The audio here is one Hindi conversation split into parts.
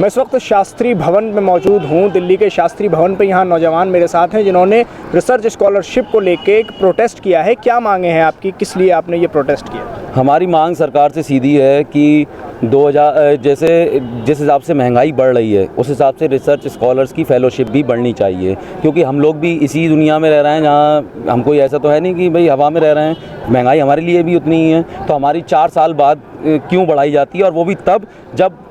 मैं इस वक्त शास्त्री भवन में मौजूद हूँ, दिल्ली के शास्त्री भवन पे। यहाँ नौजवान मेरे साथ हैं जिन्होंने रिसर्च स्कॉलरशिप को लेके एक प्रोटेस्ट किया है। क्या मांगे हैं आपकी, किस लिए आपने ये प्रोटेस्ट किया? हमारी मांग सरकार से सीधी है कि 2000 जैसे जिस हिसाब से महंगाई बढ़ रही है उस हिसाब से रिसर्च स्कॉलर्स की फेलोशिप भी बढ़नी चाहिए, क्योंकि हम लोग भी इसी दुनिया में रह रहे हैं जहाँ हम कोई ऐसा तो है नहीं कि भाई हवा में रह रहे हैं। महंगाई हमारे लिए भी उतनी ही है, तो हमारी 4 साल बाद क्यों बढ़ाई जाती है, और वो भी तब जब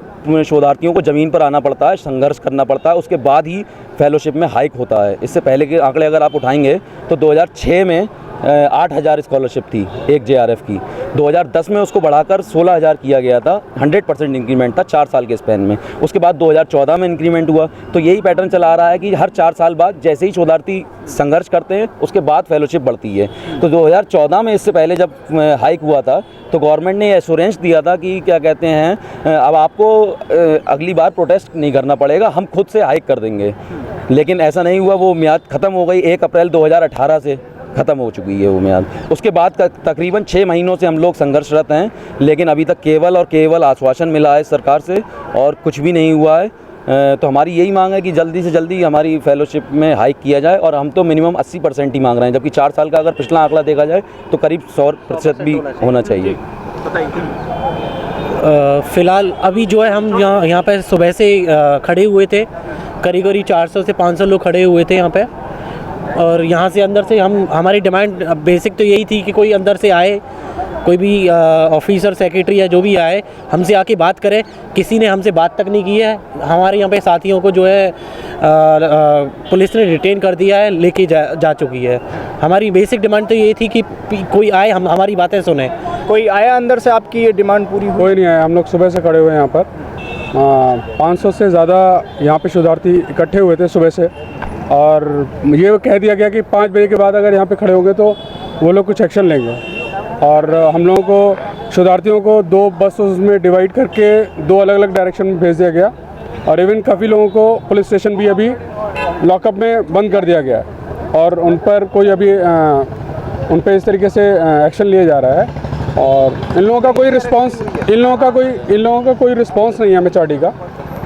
शोधार्थियों को ज़मीन पर आना पड़ता है, संघर्ष करना पड़ता है, उसके बाद ही फेलोशिप में हाइक होता है। इससे पहले के आंकड़े अगर आप उठाएंगे तो 2006 में 8,000 स्कॉलरशिप थी एक JRF की। 2010 में उसको बढ़ाकर 16,000 किया गया था। 100% इंक्रीमेंट था 4 साल के स्पैन में। उसके बाद 2014 में इंक्रीमेंट हुआ। तो यही पैटर्न चला आ रहा है कि हर 4 साल बाद जैसे ही शोधार्थी संघर्ष करते हैं उसके बाद फेलोशिप बढ़ती है। तो 2014 में इससे पहले जब हाइक हुआ था तो गवर्नमेंट ने एश्योरेंस दिया था कि क्या कहते हैं, अब आपको अगली बार प्रोटेस्ट नहीं करना पड़ेगा, हम खुद से हाइक कर देंगे। लेकिन ऐसा नहीं हुआ, वो मियाद ख़त्म हो गई। 1 अप्रैल 2018 से ख़त्म हो चुकी है वो मियाद। उसके बाद तकरीबन 6 महीनों से हम लोग संघर्षरत हैं, लेकिन अभी तक केवल और केवल आश्वासन मिला है सरकार से और कुछ भी नहीं हुआ है। तो हमारी यही मांग है कि जल्दी से जल्दी हमारी फेलोशिप में हाइक किया जाए, और हम तो मिनिमम 80% ही मांग रहे हैं, जबकि 4 साल का अगर पिछला आंकड़ा देखा जाए तो करीब 100% भी होना चाहिए। फ़िलहाल अभी जो है हम यहाँ पे सुबह से खड़े हुए थे, करीब 400 से 500 लोग खड़े हुए थे यहाँ पे। और यहाँ से अंदर से हमारी डिमांड बेसिक तो यही थी कि कोई अंदर से आए, कोई भी ऑफिसर सेक्रेटरी या जो भी आए हमसे आके बात करे। किसी ने हमसे बात तक नहीं की है। हमारे यहाँ पे साथियों को जो है पुलिस ने डिटेन कर दिया है, लेके जा चुकी है। हमारी बेसिक डिमांड तो ये थी कि कोई आए, हमारी बातें सुने। कोई आया अंदर से? आपकी ये डिमांड पूरी हुई? कोई नहीं आया। हम लोग सुबह से खड़े हुए हैं यहाँ पर। 500 से ज़्यादा यहाँ पे शोधार्थी इकट्ठे हुए थे सुबह से, और ये कह दिया गया कि 5 बजे के बाद अगर यहाँ पे खड़े होंगे तो वो लोग कुछ एक्शन लेंगे। और हम लोगों को शोधार्थियों को 2 बसों में डिवाइड करके 2 अलग अलग डायरेक्शन में भेज दिया गया, और इवन काफ़ी लोगों को पुलिस स्टेशन भी अभी लॉकअप में बंद कर दिया गया है, और उन पर कोई अभी उन पर इस तरीके से एक्शन लिया जा रहा है। और इन लोगों का कोई रिस्पांस नहीं है MHRD का।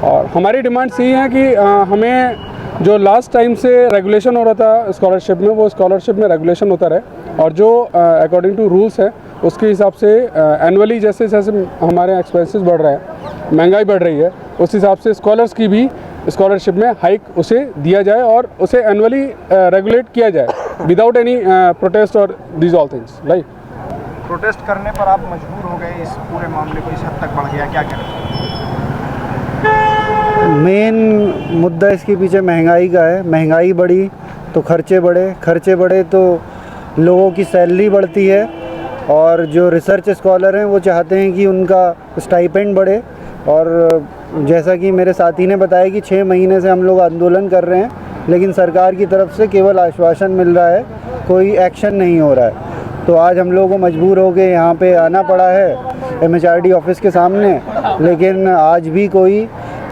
और हमारी डिमांड्स यही हैं कि हमें जो लास्ट टाइम से रेगुलेशन हो रहा था स्कॉलरशिप में, वो स्कॉलरशिप में रेगुलेशन होता रहे, और जो अकॉर्डिंग टू रूल्स है उसके हिसाब से एनुअली जैसे जैसे हमारे एक्सपेंसेस बढ़ रहे हैं, महंगाई बढ़ रही है, उस हिसाब से स्कॉलर्स की भी स्कॉलरशिप में हाइक उसे दिया जाए और उसे एनुअली रेगुलेट किया जाए विदाउट एनी प्रोटेस्ट और these all things. Right. Protest करने पर आप मजबूर हो गए, इस पूरे मामले को इस हद तक बढ़ गया, क्या करें? मेन मुद्दा इसके पीछे महंगाई का है। महंगाई बढ़ी तो खर्चे बढ़े तो लोगों की सैलरी बढ़ती है, और जो रिसर्च स्कॉलर हैं वो चाहते हैं कि उनका स्टाइपेंड बढ़े। और जैसा कि मेरे साथी ने बताया कि 6 महीने से हम लोग आंदोलन कर रहे हैं, लेकिन सरकार की तरफ से केवल आश्वासन मिल रहा है, कोई एक्शन नहीं हो रहा है। तो आज हम लोगों को मजबूर हो के यहाँ पे आना पड़ा है MHRD ऑफिस के सामने, लेकिन आज भी कोई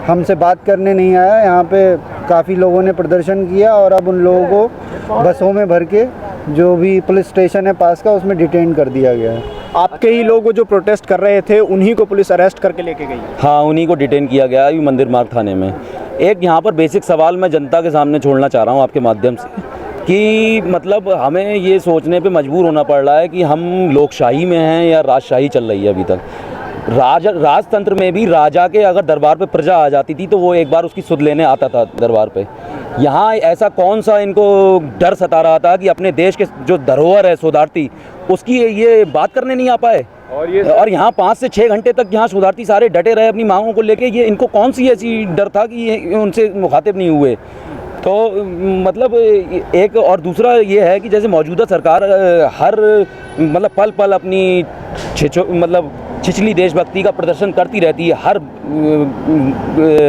हमसे बात करने नहीं आया। यहाँ पे काफ़ी लोगों ने प्रदर्शन किया, और अब उन लोगों को बसों में भर के जो भी पुलिस स्टेशन है पास का उसमें डिटेन कर दिया गया है। आपके ही लोग जो प्रोटेस्ट कर रहे थे उन्हीं को पुलिस अरेस्ट करके लेके गई? हाँ, उन्हीं को डिटेन किया गया अभी मंदिर मार्ग थाने में। एक यहाँ पर बेसिक सवाल मैं जनता के सामने छोड़ना चाह रहा हूँ आपके माध्यम से, कि मतलब हमें ये सोचने पे मजबूर होना पड़ रहा है कि हम लोकशाही में हैं या राजशाही चल रही है। अभी तक राजतंत्र में भी राजा के अगर दरबार पे प्रजा आ जाती थी तो वो एक बार उसकी सुध लेने आता था दरबार पे। यहाँ ऐसा कौन सा इनको डर सता रहा था कि अपने देश के जो धरोहर है शोधार्थी, उसकी ये बात करने नहीं आ पाए? और यहाँ 5 से 6 घंटे तक यहाँ शोधार्थी सारे डटे रहे अपनी मांगों को लेके। ये इनको कौन सी ऐसी डर था कि ये उनसे मुखातिब नहीं हुए? तो मतलब एक और दूसरा ये है कि जैसे मौजूदा सरकार हर मतलब पल पल अपनी छिछली देशभक्ति का प्रदर्शन करती रहती है हर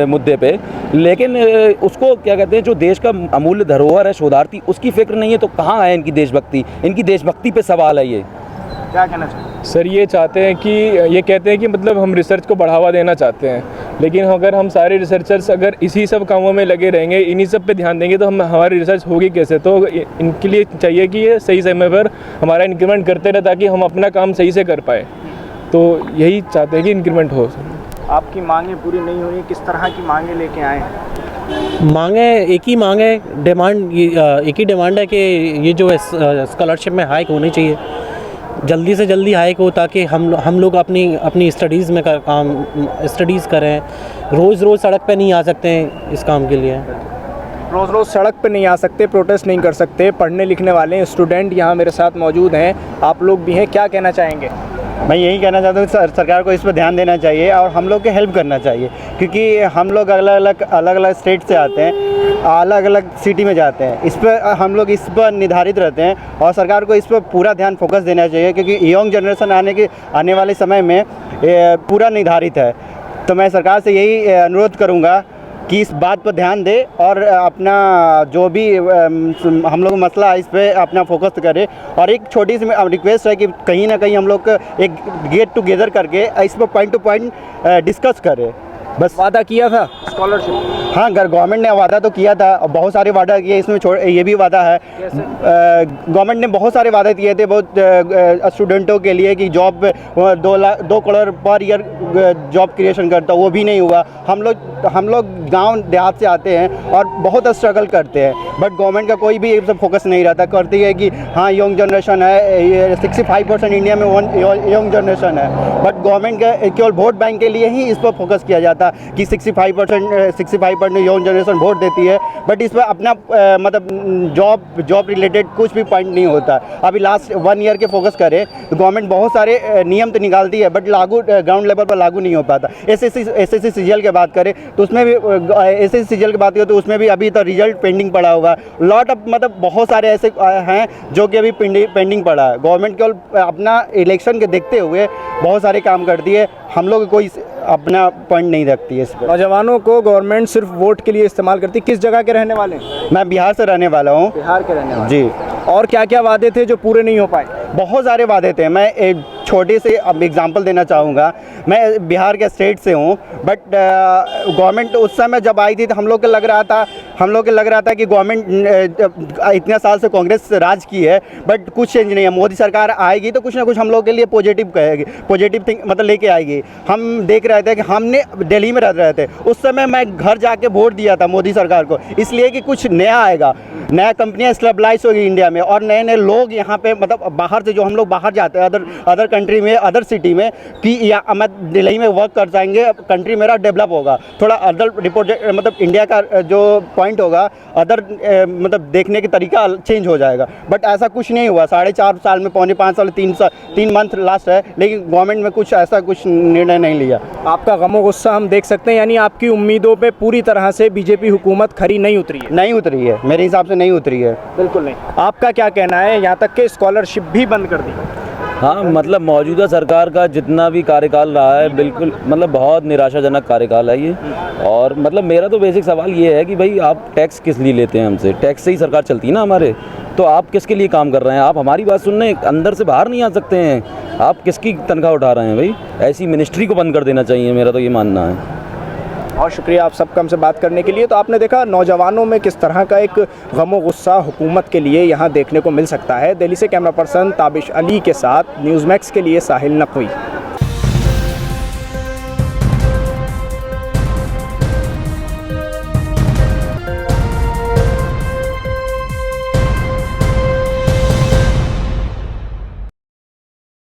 मुद्दे पे, लेकिन उसको क्या कहते हैं, जो देश का अमूल्य धरोहर है शोधार्थी, उसकी फिक्र नहीं है। तो कहाँ है इनकी देशभक्ति? इनकी देशभक्ति पे सवाल है। ये क्या कहना चाहिए सर? ये चाहते हैं कि ये कहते हैं कि मतलब हम रिसर्च को बढ़ावा देना चाहते हैं, लेकिन अगर हम सारे रिसर्चर्स अगर इसी सब कामों में लगे रहेंगे, इन्हीं सब पे ध्यान देंगे, तो हमारी रिसर्च होगी कैसे? तो इनके लिए चाहिए कि ये सही समय पर हमारा इंक्रीमेंट करते रहे, ताकि हम अपना काम सही से कर पाए। तो यही चाहते हैं कि इंक्रीमेंट हो। आपकी मांगें पूरी नहीं हुई, किस तरह की मांगें लेके आए हैं? मांगे एक ही मांग है, डिमांड एक ही डिमांड है कि ये जो स्कॉलरशिप में हाइक होनी चाहिए, जल्दी से जल्दी हाइक हो, ताकि हम लोग अपनी स्टडीज़ में काम स्टडीज़ करें। रोज़ रोज़ सड़क पे नहीं आ सकते हैं इस काम के लिए। रोज़ रोज़ सड़क पे नहीं आ सकते, प्रोटेस्ट नहीं कर सकते, पढ़ने लिखने वाले स्टूडेंट यहाँ मेरे साथ मौजूद हैं, आप लोग भी हैं, क्या कहना चाहेंगे? मैं यही कहना चाहता हूँ कि सरकार को इस पर ध्यान देना चाहिए और हम लोग के हेल्प करना चाहिए, क्योंकि हम लोग अलग अलग स्टेट से आते हैं, अलग अलग सिटी में जाते हैं, इस पर हम लोग इस पर निर्धारित रहते हैं और सरकार को इस पर पूरा ध्यान फोकस देना चाहिए, क्योंकि यंग जनरेशन आने वाले समय में पूरा निर्धारित है। तो मैं सरकार से यही अनुरोध करूँगा कि इस बात पर ध्यान दे और अपना जो भी हम लोग मसला है इस पे अपना फोकस करें। और एक छोटी सी रिक्वेस्ट है कि कहीं ना कहीं हम लोग एक गेट टुगेदर करके इस पर पॉइंट टू पॉइंट डिस्कस करें। बस वादा किया था स्कॉलरशिप? हाँ, गवर्नमेंट ने वादा तो किया था, बहुत सारे वादा किए, इसमें ये भी वादा है। गवर्नमेंट ने बहुत सारे वादे किए थे बहुत स्टूडेंटों के लिए कि job 2 crore per year job creation करता, वो भी नहीं हुआ। हम लोग गांव देहात से आते हैं और बहुत स्ट्रगल करते हैं, बट गवर्नमेंट का कोई भी सब फोकस नहीं रहता। करती है कि हाँ यंग जनरेशन है, ये 65% इंडिया में यंग जनरेशन है, बट गवर्नमेंट का केवल वोट बैंक के लिए ही इस पर फोकस किया जाता कि 65% यंग जनरेशन वोट देती है, बट इस पर अपना मतलब जॉब रिलेटेड कुछ भी पॉइंट नहीं होता। अभी लास्ट 1 ईयर के फोकस करें तो गवर्नमेंट बहुत सारे नियम तो निकालती है, बट लागू ग्राउंड लेवल पर लागू नहीं हो पाता। एसएससी सीजीएल की बात करें तो उसमें भी एसएससी सीजीएल की बात करें तो उसमें भी अभी तक रिजल्ट पेंडिंग पड़ा हुआ। लॉट ऑफ मतलब बहुत सारे ऐसे हैं जो कि अभी पेंडिंग पड़ा है। गवर्नमेंट केवल अपना इलेक्शन के देखते हुए बहुत सारे काम करती है, हम लोग कोई अपना पॉइंट नहीं रखती है इस पर। नौजवानों को गवर्नमेंट सिर्फ वोट के लिए इस्तेमाल करती है। किस जगह के रहने वाले हैं? मैं बिहार से रहने वाला हूँ। बिहार के रहने वाले जी। और क्या क्या वादे थे जो पूरे नहीं हो पाए? बहुत सारे वादे थे। मैं एक छोटे से अब एग्जांपल देना चाहूँगा। मैं बिहार के स्टेट से हूँ, बट गवर्नमेंट उस समय जब आई थी तो हम लोग को लग रहा था कि गवर्नमेंट इतने साल से कांग्रेस राज की है, बट कुछ चेंज नहीं है। मोदी सरकार आएगी तो कुछ ना कुछ हम लोग के लिए पॉजिटिव कहेगी, पॉजिटिव थिंग मतलब लेके आएगी। हम देख रहे थे कि हमने दिल्ली में रह रहे थे उस समय, मैं घर जाके वोट दिया था मोदी सरकार को, इसलिए कि कुछ नया आएगा, नया कंपनियाँ स्टेबलाइज होगी इंडिया में और नए नए लोग यहाँ पे मतलब बाहर से जो हम लोग बाहर जाते हैं अदर कंट्री में, अदर सिटी में, कि या मैं दिल्ली में वर्क कर जाएंगे, कंट्री मेरा डेवलप होगा, थोड़ा अदर रिपोर्ट मतलब इंडिया का जो पॉइंट होगा अदर मतलब देखने का तरीका चेंज हो जाएगा। बट ऐसा कुछ नहीं हुआ। 4.5 साल में 4.5 साल 3 मंथ लास्ट है, लेकिन गवर्नमेंट में कुछ ऐसा कुछ निर्णय नहीं लिया। आपका गमो गुस्सा हम देख सकते हैं, यानी आपकी उम्मीदों पे पूरी तरह से बीजेपी हुकूमत खरी नहीं उतरी है? नहीं उतरी है, मेरे हिसाब से नहीं उतरी है। बिल्कुल नहीं। आपका क्या कहना है? यहाँ तक कि स्कॉलरशिप भी बंद कर दी। हाँ, मतलब मौजूदा सरकार का जितना भी कार्यकाल रहा है बिल्कुल मतलब बहुत निराशाजनक कार्यकाल है ये। और मतलब मेरा तो बेसिक सवाल ये है कि भाई आप टैक्स किस लिए लेते हैं हमसे? टैक्स से ही सरकार चलती है ना हमारे, तो आप किसके लिए काम कर रहे हैं? आप हमारी बात सुनने अंदर से बाहर नहीं आ सकते हैं? आप किसकी तनख्वाह उठा रहे हैं भाई? ऐसी मिनिस्ट्री को बंद कर देना चाहिए, मेरा तो ये मानना है। और शुक्रिया आप सबका हमसे बात करने के लिए। तो आपने देखा नौजवानों में किस तरह का एक गमो गुस्सा हुकूमत के लिए यहाँ देखने को मिल सकता है। दिल्ली से कैमरा पर्सन ताबिश अली के साथ न्यूज़ मैक्स के लिए साहिल नकवी।